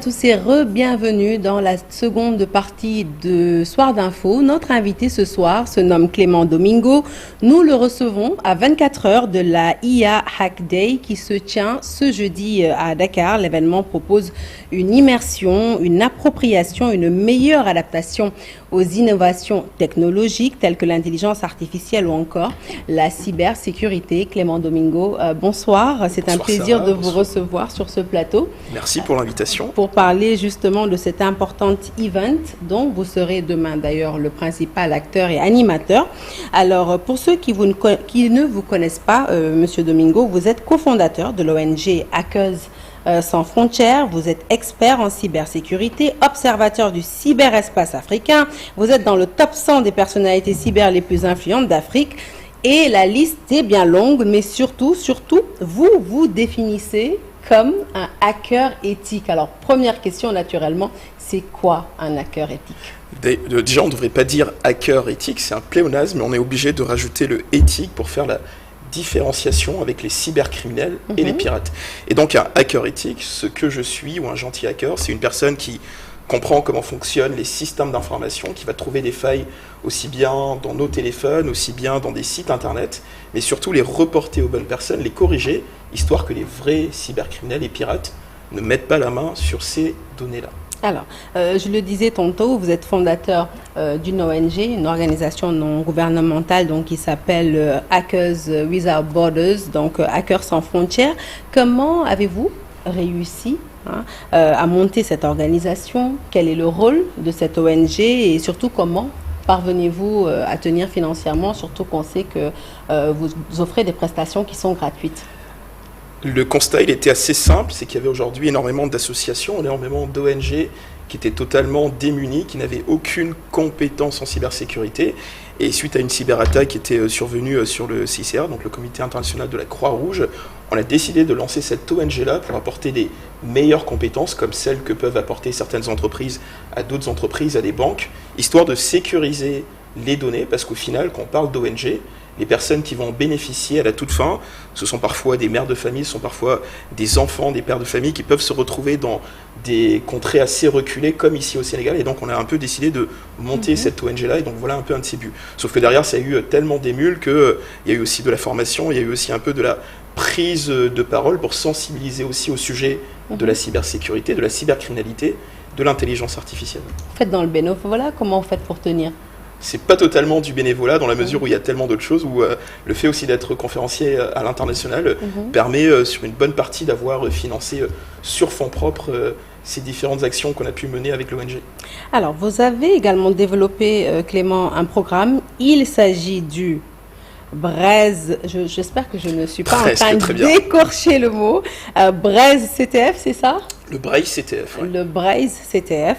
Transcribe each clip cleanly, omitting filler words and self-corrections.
Tous et re-bienvenue dans la seconde partie de Soir d'Info. Notre invité ce soir se nomme Clément Domingo. Nous le recevons à 24 heures de la IA Hack Day qui se tient ce jeudi à Dakar. L'événement propose une immersion, une appropriation, une meilleure adaptation aux innovations technologiques telles que l'intelligence artificielle ou encore la cybersécurité. Clément Domingo, bonsoir. C'est un plaisir de vous recevoir sur ce plateau. Merci pour l'invitation. Pour parler justement de cet important event dont vous serez demain d'ailleurs le principal acteur et animateur. Alors pour ceux qui ne vous connaissent pas, Monsieur Domingo, vous êtes cofondateur de l'ONG Hackers sans frontières, vous êtes expert en cybersécurité, observateur du cyberespace africain, vous êtes dans le top 100 des personnalités cyber les plus influentes d'Afrique et la liste est bien longue, mais surtout, vous vous définissez comme un hacker éthique. Alors, première question naturellement, c'est quoi un hacker éthique ? Déjà, on ne devrait pas dire hacker éthique, c'est un pléonasme, mais on est obligé de rajouter le éthique pour faire la différenciation avec les cybercriminels et les pirates. Et donc, un hacker éthique, ce que je suis, ou un gentil hacker, c'est une personne qui comprend comment fonctionnent les systèmes d'information, qui va trouver des failles aussi bien dans nos téléphones, aussi bien dans des sites internet, mais surtout les reporter aux bonnes personnes, les corriger, histoire que les vrais cybercriminels et pirates ne mettent pas la main sur ces données-là. Alors, je le disais tantôt, vous êtes fondateur d'une ONG, une organisation non gouvernementale donc, qui s'appelle Hackers Without Borders, donc Hackers sans frontières. Comment avez-vous réussi à monter cette organisation? Quel est le rôle de cette ONG et surtout comment parvenez-vous à tenir financièrement, surtout qu'on sait que vous offrez des prestations qui sont gratuites? Le constat, il était assez simple, c'est qu'il y avait aujourd'hui énormément d'associations, énormément d'ONG qui étaient totalement démunies, qui n'avaient aucune compétence en cybersécurité. Et suite à une cyberattaque qui était survenue sur le CICR, donc le Comité international de la Croix-Rouge, on a décidé de lancer cette ONG-là pour apporter des meilleures compétences, comme celles que peuvent apporter certaines entreprises à d'autres entreprises, à des banques, histoire de sécuriser les données, parce qu'au final, quand on parle d'ONG, les personnes qui vont en bénéficier à la toute fin, ce sont parfois des mères de famille, ce sont parfois des enfants, des pères de famille qui peuvent se retrouver dans des contrées assez reculées, comme ici au Sénégal. Et donc, on a un peu décidé de monter cette ONG-là. Et donc, voilà un peu un de ses buts. Sauf que derrière, ça a eu tellement d'émules qu'il y a eu aussi de la formation, il y a eu aussi un peu de la prise de parole pour sensibiliser aussi au sujet de la cybersécurité, de la cybercriminalité, de l'intelligence artificielle. Vous faites dans le bénévolat, comment vous faites pour tenir ? C'est pas totalement du bénévolat dans la mesure où il y a tellement d'autres choses, où le fait aussi d'être conférencier à l'international permet sur une bonne partie d'avoir financé sur fonds propres ces différentes actions qu'on a pu mener avec l'ONG. Alors, vous avez également développé, Clément, un programme. Il s'agit du Braise, j'espère que je ne suis pas en train de d'écorcher le mot, Braise CTF, c'est ça ? Le Braise CTF, oui. Le Braise CTF.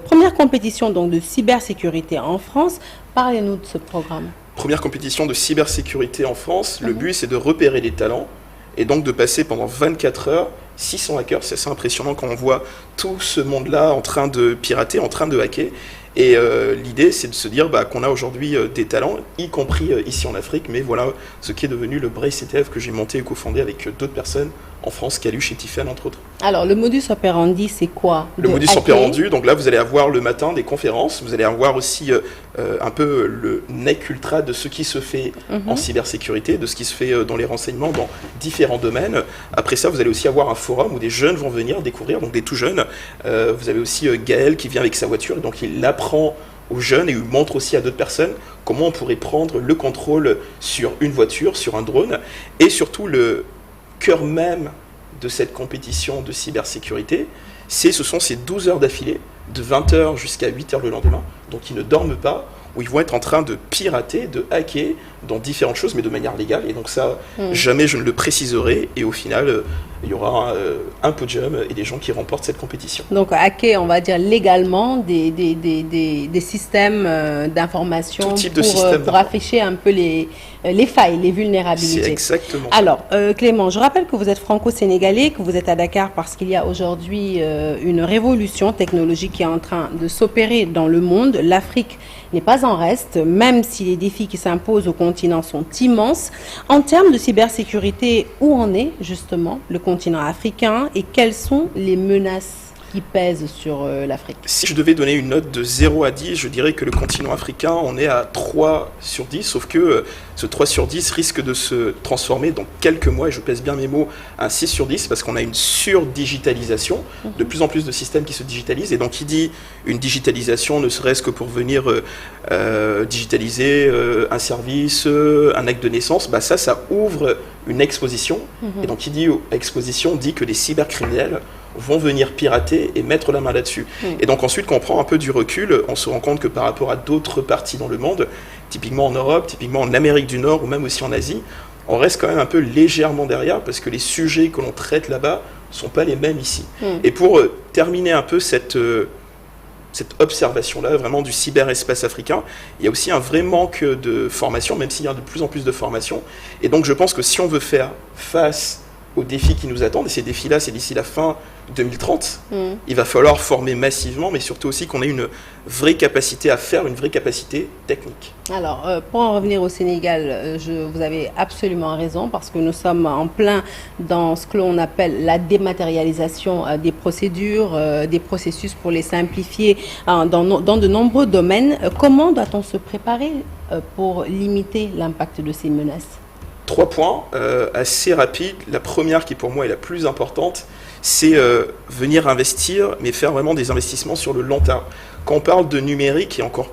Première compétition donc, de cybersécurité en France. Parlez-nous de ce programme. Première compétition de cybersécurité en France. Le but, c'est de repérer les talents et donc de passer pendant 24 heures 600 hackers. C'est assez impressionnant quand on voit tout ce monde-là en train de pirater, en train de hacker. Et l'idée, c'est de se dire qu'on a aujourd'hui des talents, y compris ici en Afrique, mais voilà ce qui est devenu le Braise CTF que j'ai monté et cofondé avec d'autres personnes en France, Caluche chez Tiffen, entre autres. Alors, le modus operandi, c'est quoi? Le modus operandi, donc là, vous allez avoir le matin des conférences, vous allez avoir aussi un peu le nec ultra de ce qui se fait en cybersécurité, de ce qui se fait dans les renseignements, dans différents domaines. Après ça, vous allez aussi avoir un forum où des jeunes vont venir découvrir, donc des tout jeunes. Vous avez aussi Gaël qui vient avec sa voiture, donc il apprend aux jeunes et il montre aussi à d'autres personnes comment on pourrait prendre le contrôle sur une voiture, sur un drone, et surtout le cœur même de cette compétition de cybersécurité, ce sont ces 12 heures d'affilée, de 20h jusqu'à 8h le lendemain, donc ils ne dorment pas, où ils vont être en train de pirater, de hacker dans différentes choses, mais de manière légale. Et donc ça, jamais je ne le préciserai. Et au final, il y aura un podium et des gens qui remportent cette compétition. Donc hacker, on va dire légalement, des systèmes d'information pour afficher un peu les failles, les vulnérabilités. C'est exactement ça. Alors, Clément, je rappelle que vous êtes franco-sénégalais, que vous êtes à Dakar parce qu'il y a aujourd'hui une révolution technologique qui est en train de s'opérer dans le monde. L'Afrique n'est pas en reste, même si les défis qui s'imposent au continent sont immenses. En termes de cybersécurité, où en est justement le continent africain et quelles sont les menaces qui pèsent sur l'Afrique? Si je devais donner une note de 0 à 10, je dirais que le continent africain, on est à 3 sur 10, sauf que ce 3 sur 10 risque de se transformer dans quelques mois, et je pèse bien mes mots, à un 6 sur 10, parce qu'on a une surdigitalisation, de plus en plus de systèmes qui se digitalisent, et donc qui dit une digitalisation, ne serait-ce que pour venir digitaliser un service, un acte de naissance, bah ça ouvre une exposition, et donc qui dit exposition dit que les cybercriminels vont venir pirater et mettre la main là-dessus. Et donc ensuite, quand on prend un peu du recul, on se rend compte que par rapport à d'autres parties dans le monde, typiquement en Europe, typiquement en Amérique du Nord ou même aussi en Asie, on reste quand même un peu légèrement derrière parce que les sujets que l'on traite là-bas ne sont pas les mêmes ici. Et pour terminer un peu cette observation-là, vraiment du cyberespace africain, il y a aussi un vrai manque de formation, même s'il y a de plus en plus de formation. Et donc je pense que si on veut faire face aux défis qui nous attendent, et ces défis-là, c'est d'ici la fin 2030, il va falloir former massivement, mais surtout aussi qu'on ait une vraie capacité à faire, une vraie capacité technique. Alors, pour en revenir au Sénégal, vous avez absolument raison, parce que nous sommes en plein dans ce que l'on appelle la dématérialisation des procédures, des processus pour les simplifier dans de nombreux domaines. Comment doit-on se préparer pour limiter l'impact de ces menaces ? 3 points assez rapides. La première, qui pour moi est la plus importante, c'est venir investir, mais faire vraiment des investissements sur le long terme. Quand on parle de numérique et encore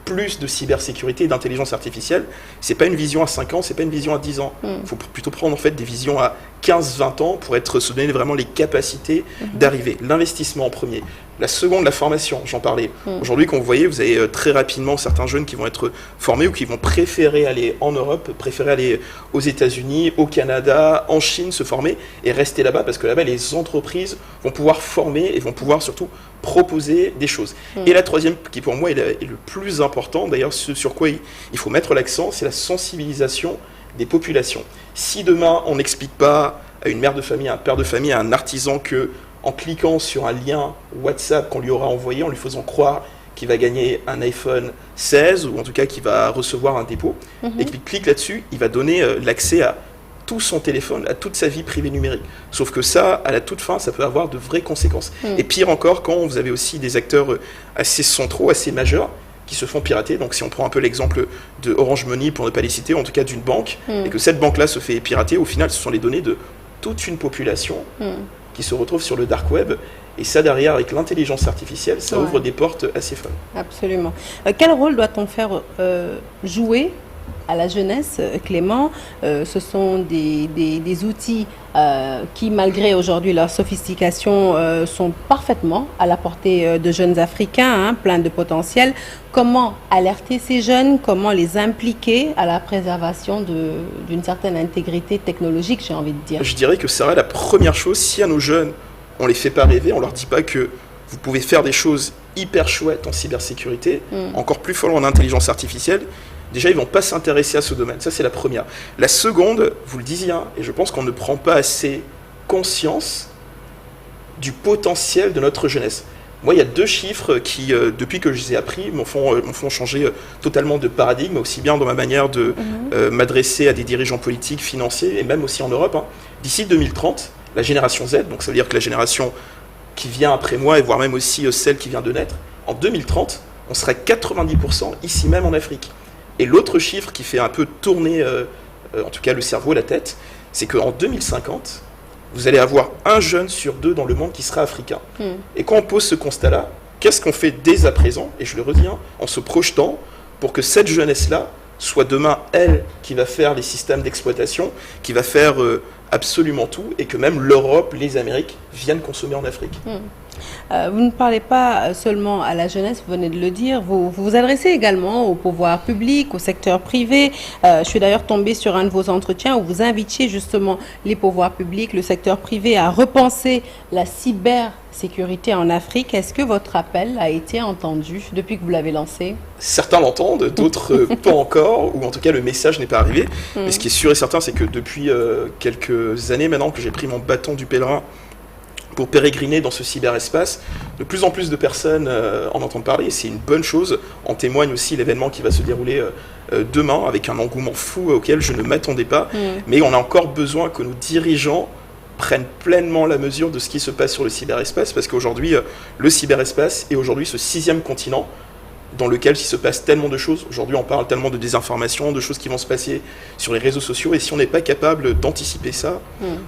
plus de cybersécurité et d'intelligence artificielle, c'est pas une vision à 5 ans, c'est pas une vision à 10 ans. Il faut plutôt prendre en fait des visions à 15-20 ans pour se donner vraiment les capacités d'arriver. L'investissement en premier. La seconde, la formation, j'en parlais. Aujourd'hui, quand vous voyez, vous avez très rapidement certains jeunes qui vont être formés ou qui vont préférer aller en Europe, préférer aller aux États-Unis, au Canada, en Chine, se former et rester là-bas parce que là-bas, les entreprises vont pouvoir former et vont pouvoir surtout proposer des choses. Et la troisième, qui pour moi est le plus important, d'ailleurs, ce sur quoi il faut mettre l'accent, c'est la sensibilisation des populations. Si demain, on n'explique pas à une mère de famille, à un père de famille, à un artisan que en cliquant sur un lien WhatsApp qu'on lui aura envoyé, en lui faisant croire qu'il va gagner un iPhone 16, ou en tout cas qu'il va recevoir un dépôt, et qu'il clique là-dessus, il va donner l'accès à tout son téléphone, à toute sa vie privée numérique. Sauf que ça, à la toute fin, ça peut avoir de vraies conséquences. Et pire encore, quand vous avez aussi des acteurs assez centraux, assez majeurs, qui se font pirater. Donc si on prend un peu l'exemple de Orange Money, pour ne pas les citer, en tout cas d'une banque, et que cette banque-là se fait pirater, au final, ce sont les données de toute une population qui se retrouve sur le dark web. Et ça, derrière, avec l'intelligence artificielle, ça ouvre des portes assez folles. Absolument. Quel rôle doit-on faire jouer à la jeunesse, Clément? Ce sont des outils qui, malgré aujourd'hui leur sophistication, sont parfaitement à la portée de jeunes Africains, plein de potentiel. Comment alerter ces jeunes? Comment les impliquer à la préservation d'une certaine intégrité technologique, j'ai envie de dire? Je dirais que ça serait la première chose. Si à nos jeunes, on les fait pas rêver, on leur dit pas que vous pouvez faire des choses hyper chouettes en cybersécurité, encore plus folles en intelligence artificielle, déjà, ils ne vont pas s'intéresser à ce domaine. Ça, c'est la première. La seconde, vous le disiez, et je pense qu'on ne prend pas assez conscience du potentiel de notre jeunesse. Moi, il y a 2 chiffres qui, depuis que je les ai appris, m'en font changer totalement de paradigme, aussi bien dans ma manière de m'adresser à des dirigeants politiques, financiers, et même aussi en Europe. D'ici 2030, la génération Z, donc ça veut dire que la génération qui vient après moi, et voire même aussi celle qui vient de naître, en 2030, on serait 90% ici même en Afrique. Et l'autre chiffre qui fait un peu tourner, en tout cas le cerveau, la tête, c'est qu'en 2050, vous allez avoir 1 jeune sur 2 dans le monde qui sera africain. Et quand on pose ce constat-là, qu'est-ce qu'on fait dès à présent, et je le redis, en se projetant pour que cette jeunesse-là soit demain, elle, qui va faire les systèmes d'exploitation, qui va faire absolument tout, et que même l'Europe, les Amériques viennent consommer en Afrique. Vous ne parlez pas seulement à la jeunesse, vous venez de le dire, vous vous adressez également au pouvoir public, au secteur privé. Je suis d'ailleurs tombée sur un de vos entretiens où vous invitiez justement les pouvoirs publics, le secteur privé à repenser la cybersécurité en Afrique. Est-ce que votre appel a été entendu depuis que vous l'avez lancé? Certains l'entendent, d'autres pas encore, ou en tout cas le message n'est pas arrivé. Mais ce qui est sûr et certain, c'est que depuis quelques années maintenant que j'ai pris mon bâton du pèlerin pour pérégriner dans ce cyberespace, de plus en plus de personnes en entendent parler, et c'est une bonne chose. En témoigne aussi l'événement qui va se dérouler demain, avec un engouement fou auquel je ne m'attendais pas. Mais on a encore besoin que nos dirigeants prennent pleinement la mesure de ce qui se passe sur le cyberespace, parce qu'aujourd'hui, le cyberespace est aujourd'hui ce 6e continent dans lequel il se passe tellement de choses. Aujourd'hui, on parle tellement de désinformation, de choses qui vont se passer sur les réseaux sociaux, et si on n'est pas capable d'anticiper ça,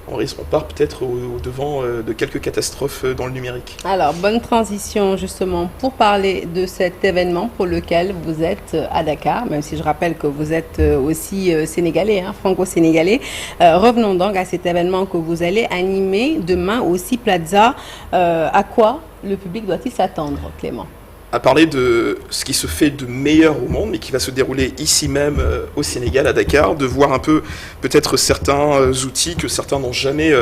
on part peut-être au devant de quelques catastrophes dans le numérique. Alors, bonne transition justement pour parler de cet événement pour lequel vous êtes à Dakar, même si je rappelle que vous êtes aussi sénégalais, franco-sénégalais. Revenons donc à cet événement que vous allez animer demain au CIPLAZA. À quoi le public doit-il s'attendre, Clément ? À parler de ce qui se fait de meilleur au monde, mais qui va se dérouler ici même au Sénégal, à Dakar, de voir un peu peut-être certains outils que certains n'ont jamais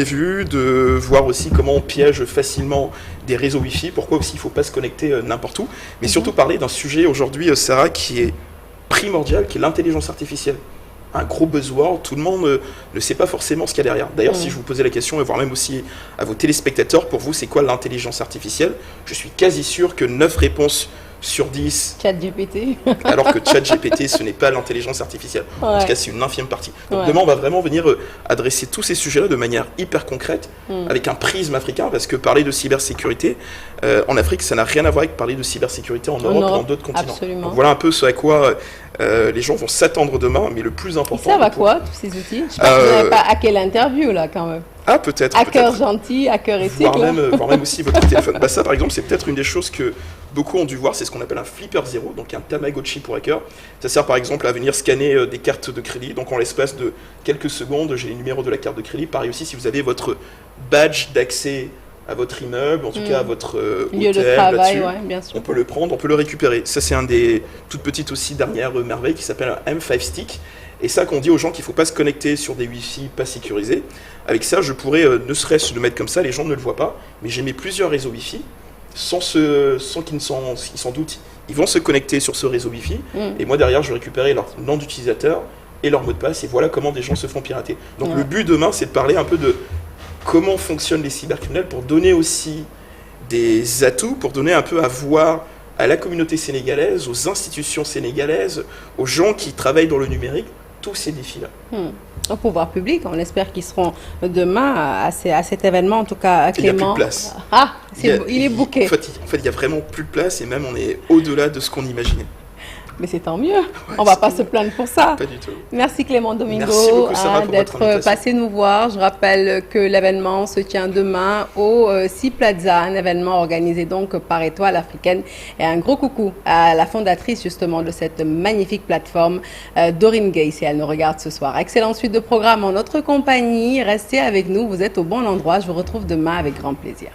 vus, de voir aussi comment on piège facilement des réseaux Wi-Fi, pourquoi aussi il ne faut pas se connecter n'importe où, mais surtout parler d'un sujet aujourd'hui, Sarah, qui est primordial, qui est l'intelligence artificielle. Un gros buzzword, tout le monde ne sait pas forcément ce qu'il y a derrière. D'ailleurs, si je vous posais la question, et voire même aussi à vos téléspectateurs, pour vous, c'est quoi l'intelligence artificielle? Je suis quasi sûr que 9 réponses sur 10... ChatGPT. Alors que ChatGPT, ce n'est pas l'intelligence artificielle. En tout cas, c'est une infime partie. Donc demain, on va vraiment venir adresser tous ces sujets-là de manière hyper concrète, avec un prisme africain, parce que parler de cybersécurité, en Afrique, ça n'a rien à voir avec parler de cybersécurité en Europe et dans d'autres continents. Donc voilà un peu ce à quoi les gens vont s'attendre demain, mais le plus important... Ils servent à quoi, tous ces outils? Je pense que vous n'avez pas hacké l'interview, là, quand même. Ah, peut-être. Hacker gentil, hacker éthique. Voire même aussi votre téléphone. Ça, par exemple, c'est peut-être une des choses que beaucoup ont dû voir, c'est ce qu'on appelle un flipper zéro, donc un Tamagotchi pour hacker. Ça sert par exemple à venir scanner des cartes de crédit. Donc en l'espace de quelques secondes, j'ai les numéros de la carte de crédit. Pareil aussi, si vous avez votre badge d'accès à votre immeuble, en tout cas à votre lieu hôtel, de travail, bien sûr. On peut le prendre, on peut le récupérer. Ça, c'est un des toutes petites aussi dernières merveilles qui s'appelle un M5 Stick. Et ça, qu'on dit aux gens qu'il ne faut pas se connecter sur des Wi-Fi pas sécurisés. Avec ça, je pourrais, ne serait-ce le mettre comme ça, les gens ne le voient pas, mais j'ai mis plusieurs réseaux Wi-Fi sans qu'ils s'en doutent. Ils vont se connecter sur ce réseau Wi-Fi, et moi derrière, je vais récupérer leur nom d'utilisateur et leur mot de passe, et voilà comment des gens se font pirater. Donc le but demain, c'est de parler un peu de comment fonctionnent les cybercriminels pour donner aussi des atouts, pour donner un peu à voir à la communauté sénégalaise, aux institutions sénégalaises, aux gens qui travaillent dans le numérique, tous ces défis-là. Au pouvoir public, on espère qu'ils seront demain à cet événement, en tout cas, Clément. Il n'y a plus de place. Ah, il est booké. En fait, il n'y a vraiment plus de place et même on est au-delà de ce qu'on imaginait. Mais c'est tant mieux. On ne va pas se plaindre pour ça. Pas du tout. Merci Clément Domingo d'être passé nous voir. Je rappelle que l'événement se tient demain au CIPLAZA, un événement organisé donc par Étoile Africaine. Et un gros coucou à la fondatrice justement de cette magnifique plateforme, Dorine Gay, si elle nous regarde ce soir. Excellente suite de programme en notre compagnie. Restez avec nous, vous êtes au bon endroit. Je vous retrouve demain avec grand plaisir.